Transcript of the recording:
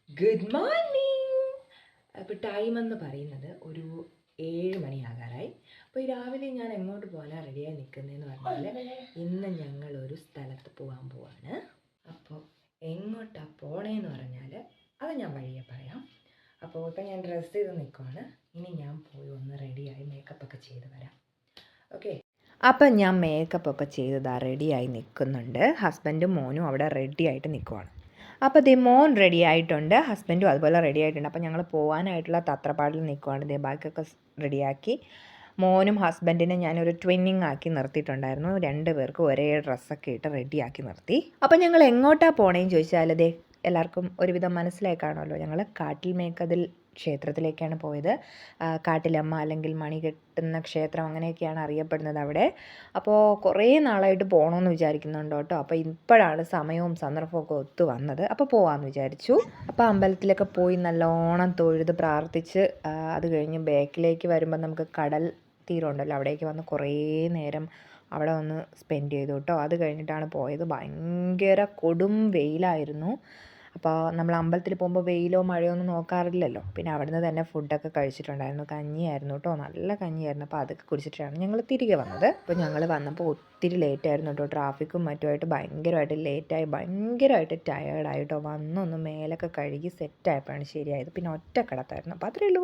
Good morning. അപ്പോൾ time എന്ന് പറയുന്നത് ഒരു 7 മണിയാകാറായി. അപ്പോൾ രാവിലെ ഞാൻ എങ്ങോട്ട് പോകാനാണ് റെഡിയായി നിൽക്കുന്നതെന്ന് പറഞ്ഞാൽ ഇന്ന് ഞങ്ങളൊരു സ്ഥലത്ത് പോകാൻ പോവാണ്. അപ്പോൾ എങ്ങോട്ടാണ് പോണേന്ന് പറഞ്ഞാൽ അത് ഞാൻ വഴിയെ പറയാം. അപ്പോൾ ഇപ്പം ഞാൻ ഡ്രസ്സ് ചെയ്ത് നിൽക്കുവാണ്. ഇനി ഞാൻ പോയി ഒന്ന് റെഡിയായി മേക്കപ്പൊക്കെ ചെയ്ത് വരാം. ഓക്കെ. അപ്പം ഞാൻ മേക്കപ്പൊക്കെ ചെയ്തതാ റെഡിയായി നിൽക്കുന്നുണ്ട്. ഹസ്ബൻഡും മോനും അവിടെ റെഡി ആയിട്ട് നിൽക്കുവാണ്. അപ്പോൾ ദേ മോൻ റെഡി ആയിട്ടുണ്ട്, ഹസ്ബൻഡും അതുപോലെ റെഡി ആയിട്ടുണ്ട്. അപ്പോൾ ഞങ്ങൾ പോകാനായിട്ടുള്ള തത്രപ്പാടിൽ നിൽക്കുവാണ്. ദേ ബാഗൊക്കെ റെഡിയാക്കി മോനും ഹസ്ബൻഡിനെ ഞാനൊരു ട്വിന്നിങ് ആക്കി നിർത്തിയിട്ടുണ്ടായിരുന്നു. 2 പേർക്കും ഒരേ ഡ്രസ്സൊക്കെ ഇട്ട് റെഡിയാക്കി നിർത്തി. അപ്പോൾ ഞങ്ങൾ എങ്ങോട്ടാണ് പോണേന്ന് ചോദിച്ചാൽ ദേ എല്ലാവർക്കും ഒരുവിധം മനസ്സിലായി കാണുമല്ലോ. ഞങ്ങൾ കാട്ടിൽ മേക്കതിൽ ക്ഷേത്രത്തിലേക്കാണ് പോയത്. കാട്ടിലമ്മ അല്ലെങ്കിൽ മണി കെട്ടുന്ന ക്ഷേത്രം അങ്ങനെയൊക്കെയാണ് അറിയപ്പെടുന്നത് അവിടെ. അപ്പോൾ കുറേ നാളായിട്ട് പോകണമെന്ന് വിചാരിക്കുന്നുണ്ട് കേട്ടോ. അപ്പോൾ ഇപ്പോഴാണ് സമയവും സന്ദർഭമൊക്കെ ഒത്തു വന്നത്. അപ്പോൾ പോകാമെന്ന് വിചാരിച്ചു. അപ്പോൾ അമ്പലത്തിലൊക്കെ പോയി നല്ലോണം തൊഴുത് പ്രാർത്ഥിച്ച് അത് കഴിഞ്ഞ് ബാക്കിലേക്ക് വരുമ്പോൾ നമുക്ക് കടൽ തീരമുണ്ടല്ലോ, അവിടേക്ക് വന്ന് കുറേ നേരം അവിടെ വന്ന് സ്പെൻഡ് ചെയ്തു കേട്ടോ. അത് കഴിഞ്ഞിട്ടാണ് പോയത്. ഭയങ്കര കൊടും വെയിലായിരുന്നു. അപ്പോൾ നമ്മൾ അമ്പലത്തിൽ പോകുമ്പോൾ വെയിലോ മഴയോ ഒന്നും നോക്കാറില്ലല്ലോ. പിന്നെ അവിടുന്ന് തന്നെ ഫുഡൊക്കെ കഴിച്ചിട്ടുണ്ടായിരുന്നു. കഞ്ഞിയായിരുന്നു കേട്ടോ, നല്ല കഞ്ഞിയായിരുന്നു. അപ്പോൾ അതൊക്കെ കുടിച്ചിട്ടാണ് ഞങ്ങൾ തിരികെ വന്നത്. അപ്പോൾ ഞങ്ങൾ വന്നപ്പോൾ ഒത്തിരി ലേറ്റായിരുന്നു കേട്ടോ. ട്രാഫിക്കും മറ്റുമായിട്ട് ഭയങ്കരമായിട്ട് ലേറ്റായി, ഭയങ്കരമായിട്ട് ടയേർഡായിട്ടോ. വന്നൊന്ന് മേലൊക്കെ കഴുകി സെറ്റായപ്പോഴാണ് ശരിയായത്. പിന്നെ ഒറ്റ കിടത്തായിരുന്നു. അപ്പോൾ അത്രയേ ഉള്ളൂ.